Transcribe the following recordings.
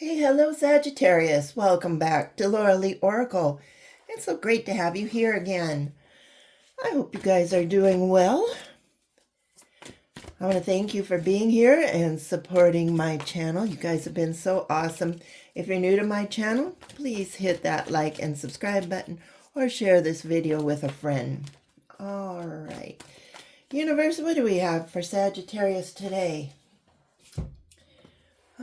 Hey, hello, Sagittarius. Welcome back to Laura Lee Oracle. It's so great to have you here again. I hope you guys are doing well. I want to thank you for being here and supporting my channel. You guys have been so awesome. If you're new to my channel, please hit that like and subscribe button or share this video with a friend. All right. Universe, what do we have for Sagittarius today?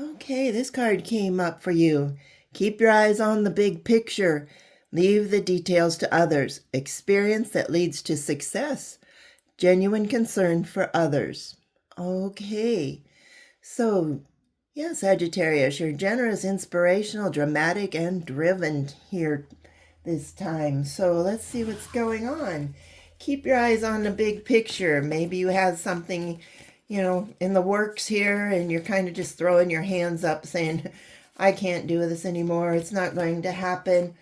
Okay, this card came up for you. Keep your eyes on the big picture. Leave the details to others. Experience that leads to success. Genuine concern for others. Okay, so yeah, Sagittarius, you're generous, inspirational, dramatic, and driven here this time. So let's see what's going on. Keep your eyes on the big picture. Maybe you have something in the works here, and you're kind of just throwing your hands up saying, I can't do this anymore. It's not going to happen.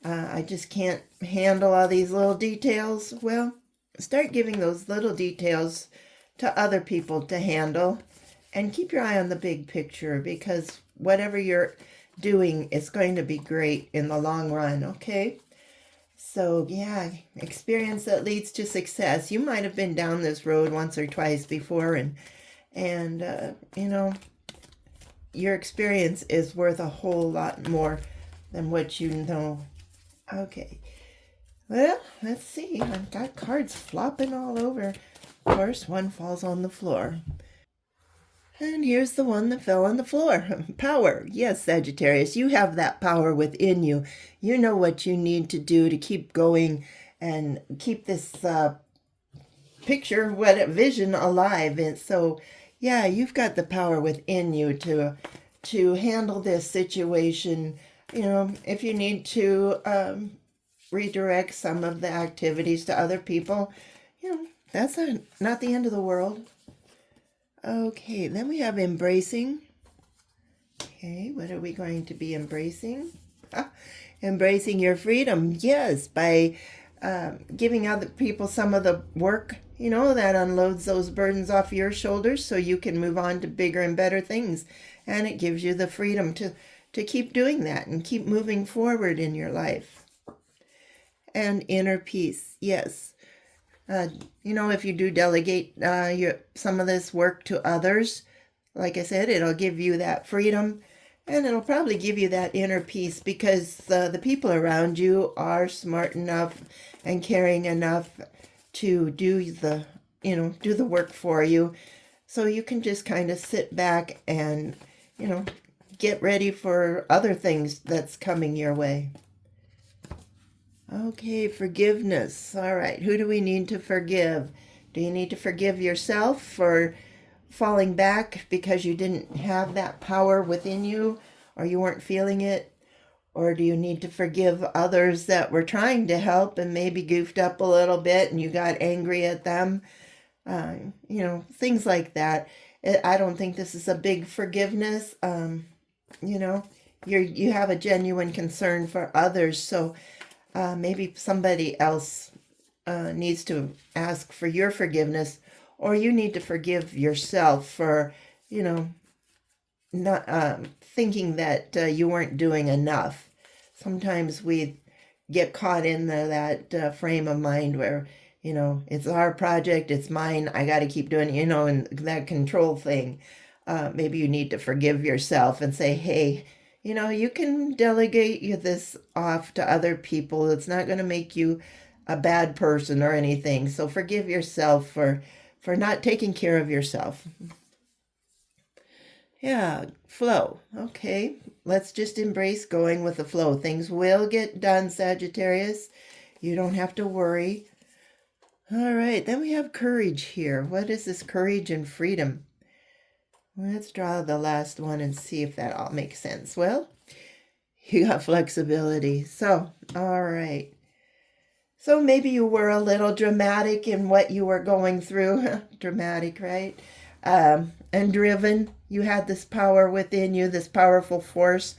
I just can't handle all these little details. Well, start giving those little details to other people to handle, and keep your eye on the big picture, because whatever you're doing is going to be great in the long run, okay? So yeah, experience that leads to success. You might have been down this road once or twice before, and your experience is worth a whole lot more than what you know. Okay, well, let's see. I've got cards flopping all over. Of course, one falls on the floor. And here's the one that fell on the floor. Power. Yes, Sagittarius, you have that power within you. You know what you need to do to keep going and keep this vision alive. And so, yeah, you've got the power within you to handle this situation. If you need to redirect some of the activities to other people, that's not the end of the world. Okay, then we have embracing. Okay, what are we going to be embracing? Embracing your freedom, yes, by giving other people some of the work, that unloads those burdens off your shoulders so you can move on to bigger and better things. And it gives you the freedom to keep doing that and keep moving forward in your life. And inner peace, yes. If you do delegate some of this work to others, like I said, it'll give you that freedom, and it'll probably give you that inner peace, because the people around you are smart enough and caring enough to do the work for you. So you can just kind of sit back and, get ready for other things that's coming your way. Okay, forgiveness. All right, who do we need to forgive? Do you need to forgive yourself for falling back because you didn't have that power within you, or you weren't feeling it? Or do you need to forgive others that were trying to help and maybe goofed up a little bit and you got angry at them? Things like that. I don't think this is a big forgiveness. You have a genuine concern for others, so maybe somebody else needs to ask for your forgiveness, or you need to forgive yourself for, not thinking that you weren't doing enough. Sometimes we get caught in that frame of mind where, it's our project, it's mine, I got to keep doing it, and that control thing. Maybe you need to forgive yourself and say, hey, you can delegate this off to other people. It's not going to make you a bad person or anything. So forgive yourself for not taking care of yourself. Yeah, flow. Okay, let's just embrace going with the flow. Things will get done, Sagittarius. You don't have to worry. All right, then we have courage here. What is this courage and freedom? Let's draw the last one and see if that all makes sense. Well, you got flexibility. So, all right. So maybe you were a little dramatic in what you were going through. Dramatic, right? And driven. You had this power within you, this powerful force.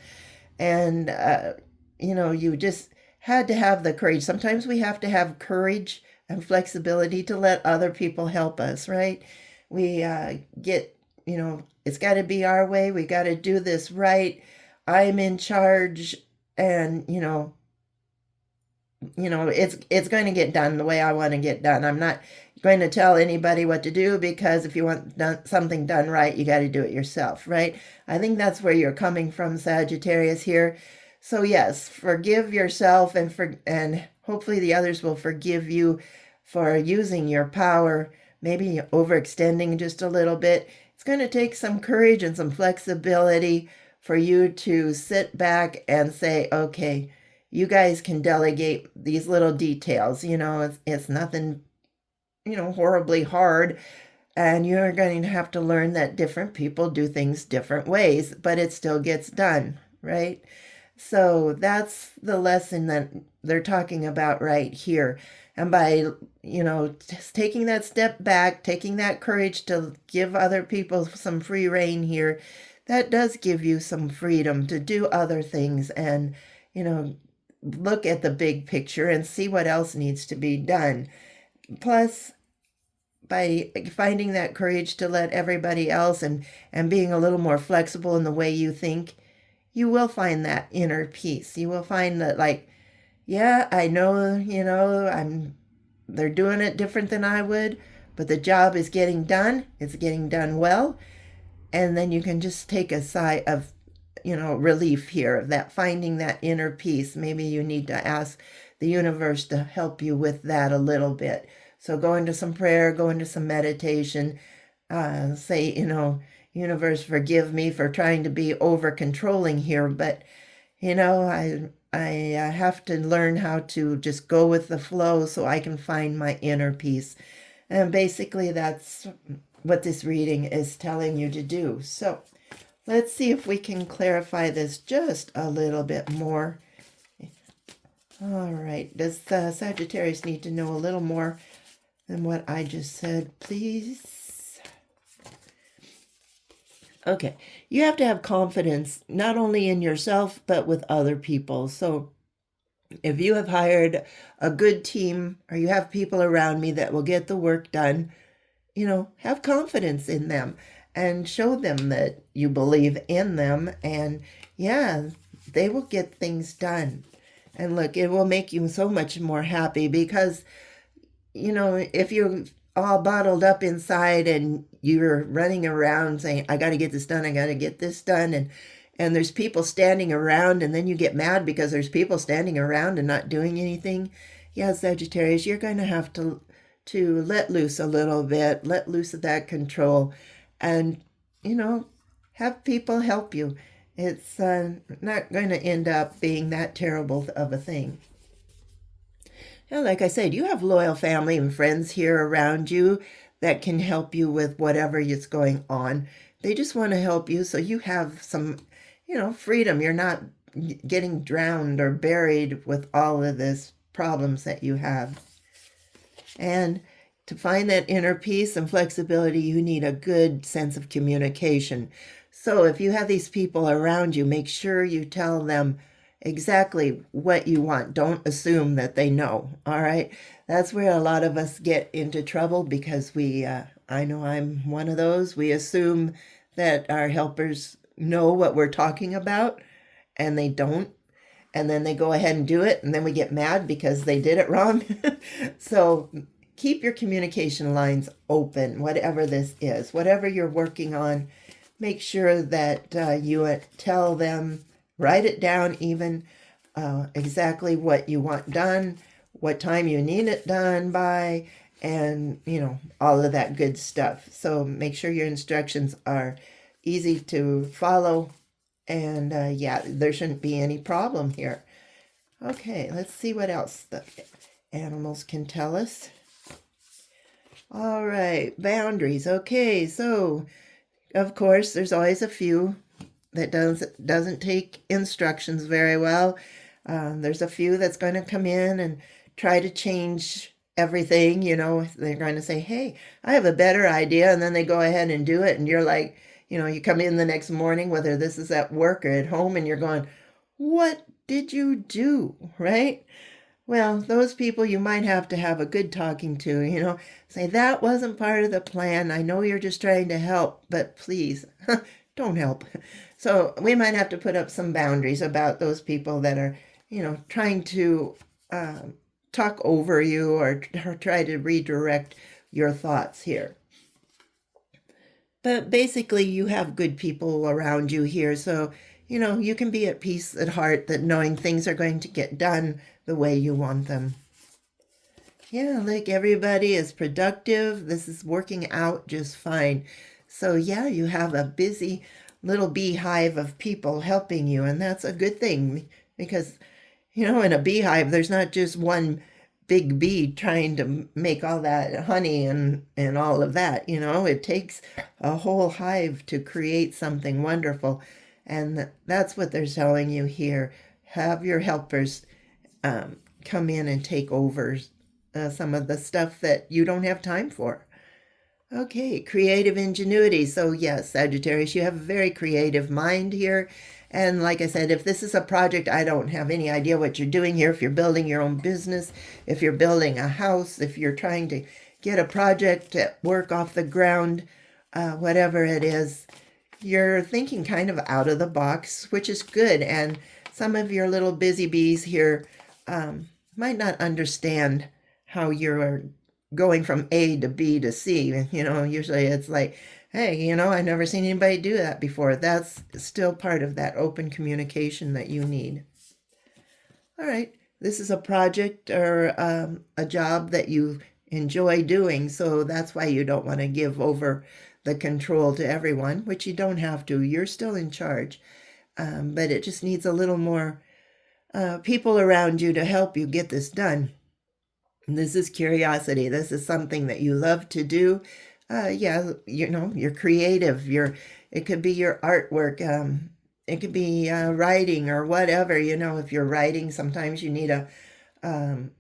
And, you just had to have the courage. Sometimes we have to have courage and flexibility to let other people help us, right? We it's got to be our way. We got to do this right. I'm in charge, and it's going to get done the way I want to get done. I'm not going to tell anybody what to do, because if you want something done right, you got to do it yourself, right? I think that's where you're coming from, Sagittarius, here. So yes, forgive yourself, and hopefully the others will forgive you for using your power, maybe overextending just a little bit. It's going to take some courage and some flexibility for you to sit back and say, okay, you guys can delegate these little details. It's nothing, horribly hard. And you're going to have to learn that different people do things different ways, but it still gets done, right? So that's the lesson that they're talking about right here. And by, just taking that step back, taking that courage to give other people some free rein here, that does give you some freedom to do other things and, look at the big picture and see what else needs to be done. Plus, by finding that courage to let everybody else and being a little more flexible in the way you think, you will find that inner peace. You will find that, like, yeah, I know, they're doing it different than I would, but the job is getting done. It's getting done well. And then you can just take a sigh of, relief here, of that, finding that inner peace. Maybe you need to ask the universe to help you with that a little bit. So go into some prayer, go into some meditation, say, universe, forgive me for trying to be over controlling here, but, I have to learn how to just go with the flow so I can find my inner peace. And basically that's what this reading is telling you to do. So let's see if we can clarify this just a little bit more. All right. Does Sagittarius need to know a little more than what I just said, please? Okay. You have to have confidence, not only in yourself, but with other people. So if you have hired a good team, or you have people around me that will get the work done, have confidence in them and show them that you believe in them. And yeah, they will get things done. And look, it will make you so much more happy, because, if you're all bottled up inside and you're running around saying, I got to get this done, I got to get this done, and there's people standing around, and then you get mad because there's people standing around and not doing anything. Yeah, Sagittarius, you're going to have to let loose a little bit, let loose of that control, and, have people help you. It's not going to end up being that terrible of a thing. Now, like I said, you have loyal family and friends here around you that can help you with whatever is going on. They just want to help you so you have some, freedom. You're not getting drowned or buried with all of this problems that you have. And to find that inner peace and flexibility, you need a good sense of communication. So if you have these people around you, make sure you tell them exactly what you want. Don't assume that they know, all right? That's where a lot of us get into trouble, because I know I'm one of those. We assume that our helpers know what we're talking about, and they don't. And then they go ahead and do it, and then we get mad because they did it wrong. So keep your communication lines open, whatever this is, whatever you're working on. Make sure that you tell them, write it down even, exactly what you want done, what time you need it done by, and, all of that good stuff. So make sure your instructions are easy to follow, and yeah, there shouldn't be any problem here. Okay, let's see what else the animals can tell us. All right, boundaries. Okay, so of course, there's always a few that doesn't take instructions very well. There's a few that's going to come in and try to change everything. They're going to say, hey, I have a better idea. And then they go ahead and do it. And you're like, you come in the next morning, whether this is at work or at home, and you're going, what did you do? Right? Well, those people you might have to have a good talking to, say, that wasn't part of the plan. I know you're just trying to help, but please don't help. So we might have to put up some boundaries about those people that are, trying to talk over you or try to redirect your thoughts here. But basically, you have good people around you here. So, you can be at peace at heart that knowing things are going to get done the way you want them. Yeah, like everybody is productive. This is working out just fine. So, yeah, you have a busy little beehive of people helping you, and that's a good thing because, in a beehive, there's not just one big bee trying to make all that honey and all of that. It takes a whole hive to create something wonderful. And that's what they're telling you here. Have your helpers come in and take over some of the stuff that you don't have time for. Okay, creative ingenuity. So yes, Sagittarius, you have a very creative mind here. And like I said, if this is a project, I don't have any idea what you're doing here. If you're building your own business, if you're building a house, if you're trying to get a project at work off the ground, whatever it is, you're thinking kind of out of the box, which is good. And some of your little busy bees here might not understand how you're going from A to B to C. Usually it's like, hey, I've never seen anybody do that before. That's still part of that open communication that you need. All right, this is a project or a job that you enjoy doing, so that's why you don't want to give over the control to everyone, which you don't have to. You're still in charge, but it just needs a little more people around you to help you get this done. This is curiosity. This is something that you love to do. Yeah, you're creative. It could be your artwork. It could be writing or whatever. If you're writing, sometimes you need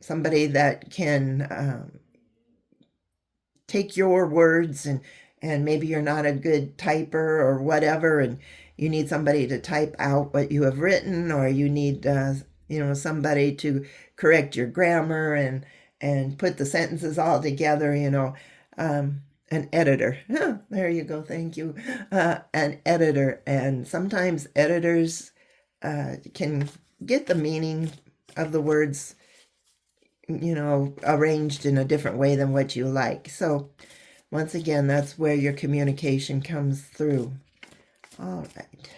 somebody that can take your words and maybe you're not a good typer or whatever, and you need somebody to type out what you have written, or you need somebody to correct your grammar and put the sentences all together, an editor. There you go. Thank you. An editor. And sometimes editors can get the meaning of the words, arranged in a different way than what you like. So once again, that's where your communication comes through. All right.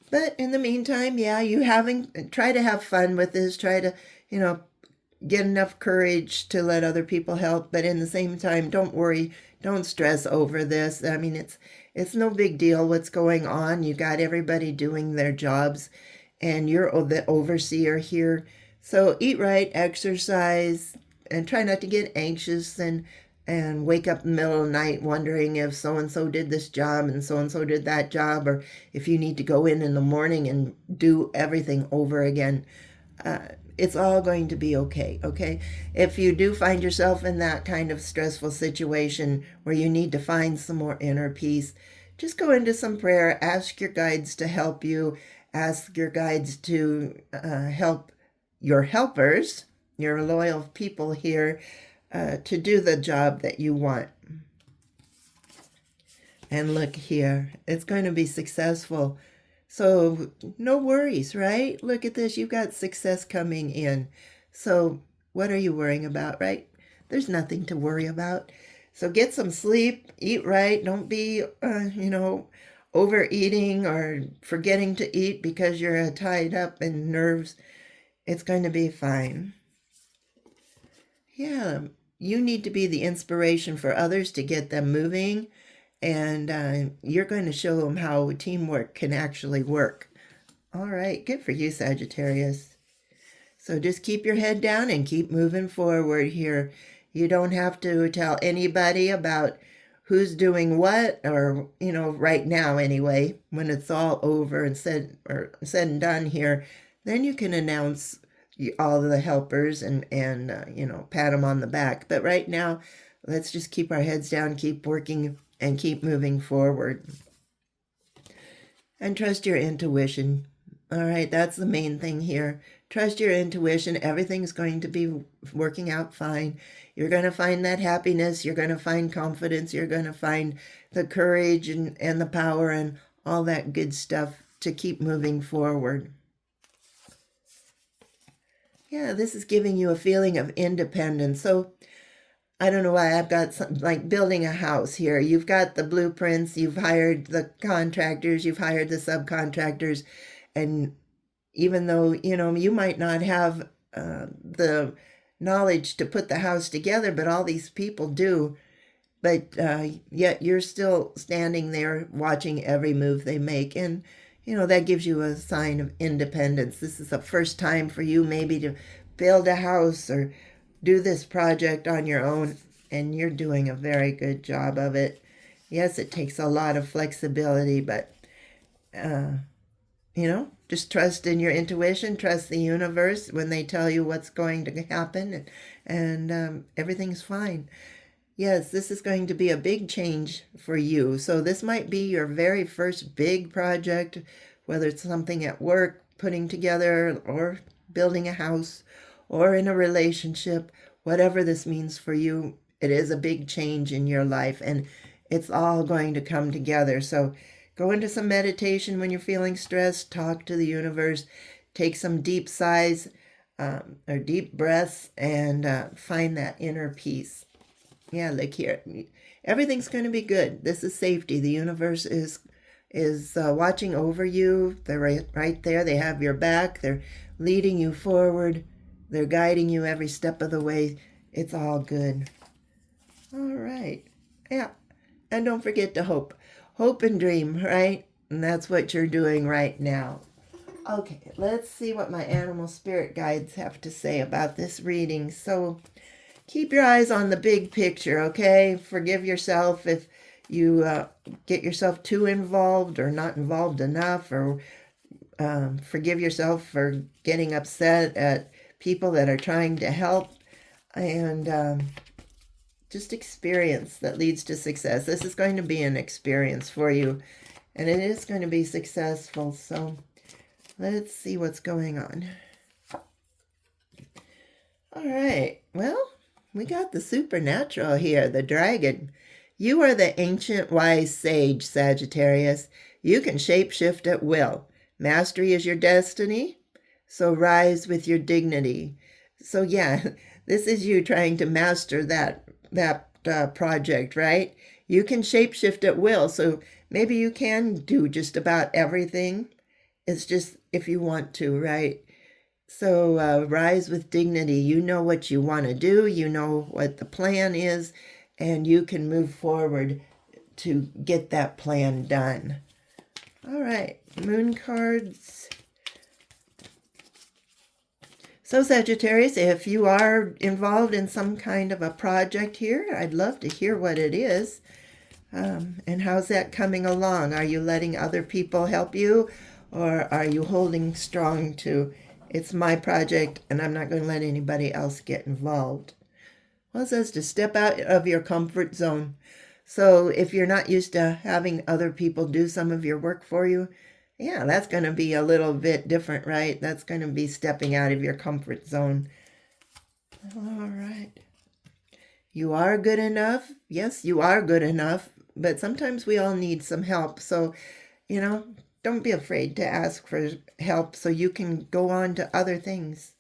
But in the meantime, yeah, try to have fun with this. Try to, get enough courage to let other people help. But in the same time, don't worry. Don't stress over this. I mean, it's no big deal what's going on. You got everybody doing their jobs, and you're the overseer here. So eat right, exercise, and try not to get anxious and wake up in the middle of the night wondering if so-and-so did this job and so-and-so did that job, or if you need to go in the morning and do everything over again. It's all going to be okay, okay? If you do find yourself in that kind of stressful situation where you need to find some more inner peace, just go into some prayer, ask your guides to help you, ask your guides to help your helpers, your loyal people here, to do the job that you want. And look here, it's going to be successful. So no worries, right? Look at this. You've got success coming in. So what are you worrying about, right? There's nothing to worry about. So get some sleep, eat right. Don't be, overeating or forgetting to eat because you're tied up in nerves. It's going to be fine. Yeah, you need to be the inspiration for others to get them moving. And you're going to show them how teamwork can actually work. All right, good for you, Sagittarius. So just keep your head down and keep moving forward here. You don't have to tell anybody about who's doing what, or, right now anyway, when it's all over and said and done here, then you can announce all of the helpers and pat them on the back. But right now, let's just keep our heads down, keep working, and keep moving forward. And trust your intuition. All right, that's the main thing here. trust your intuition. Everything's going to be working out fine. You're going to find that happiness. You're going to find confidence. You're going to find the courage and the power and all that good stuff to keep moving forward. Yeah, this is giving you a feeling of independence. So I don't know why I've got something like building a house here. You've got the blueprints, you've hired the contractors, you've hired the subcontractors, and even though, you might not have the knowledge to put the house together, but all these people do. But yet you're still standing there watching every move they make. And, that gives you a sign of independence. This is the first time for you maybe to build a house or do this project on your own. And you're doing a very good job of it. Yes, it takes a lot of flexibility, but, just trust in your intuition, trust the universe when they tell you what's going to happen, and everything's fine. Yes, this is going to be a big change for you. So this might be your very first big project, whether it's something at work, putting together, or building a house, or in a relationship, whatever this means for you. It is a big change in your life, and it's all going to come together. So go into some meditation when you're feeling stressed, talk to the universe, take some deep sighs or deep breaths, and find that inner peace. Yeah, look here. Everything's going to be good. This is safety. The universe is watching over you. They're right there. They have your back. They're leading you forward. They're guiding you every step of the way. It's all good. All right. Yeah. And don't forget to hope. Hope and dream, right? And that's what you're doing right now. Okay, let's see what my animal spirit guides have to say about this reading. So keep your eyes on the big picture, okay? Forgive yourself if you get yourself too involved or not involved enough, or forgive yourself for getting upset at people that are trying to help, and just experience that leads to success. This is going to be an experience for you, and it is going to be successful. So let's see what's going on. All right, well, we got the supernatural here, the dragon. You are the ancient wise sage, Sagittarius. You can shapeshift at will. Mastery is your destiny, so rise with your dignity. So yeah, this is you trying to master that project, right? You can shapeshift at will, so maybe you can do just about everything. It's just if you want to, right? So rise with dignity. You know what you want to do. You know what the plan is, and you can move forward to get that plan done. All right, moon cards. So Sagittarius, if you are involved in some kind of a project here, I'd love to hear what it is. And how's that coming along? Are you letting other people help you, or are you holding strong to, it's my project and I'm not going to let anybody else get involved? Well, it says to step out of your comfort zone. So if you're not used to having other people do some of your work for you, yeah, that's going to be a little bit different, right? That's going to be stepping out of your comfort zone. All right. You are good enough. Yes, you are good enough, but sometimes we all need some help. So, don't be afraid to ask for help so you can go on to other things.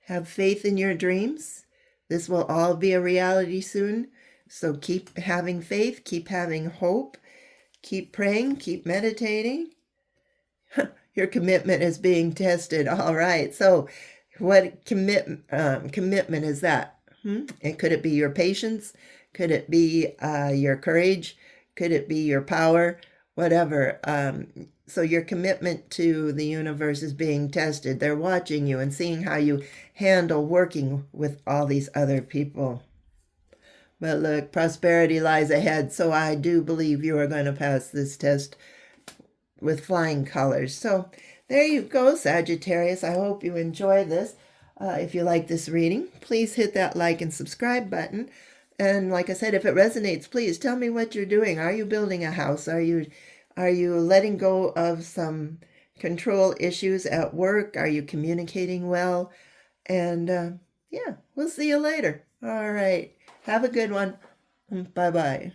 Have faith in your dreams. This will all be a reality soon. So keep having faith, keep having hope, keep praying, keep meditating. Your commitment is being tested. All right. So what commitment is that? And could it be your patience? Could it be your courage? Could it be your power? Whatever. So your commitment to the universe is being tested. They're watching you and seeing how you handle working with all these other people. But look, prosperity lies ahead. So I do believe you are going to pass this test with flying colors. So there you go, Sagittarius. I hope you enjoy this. If you like this reading, please hit that like and subscribe button. And like I said, if it resonates, please tell me what you're doing. Are you building a house? Are you letting go of some control issues at work? Are you communicating well? And yeah, we'll see you later. All right. Have a good one. Bye-bye.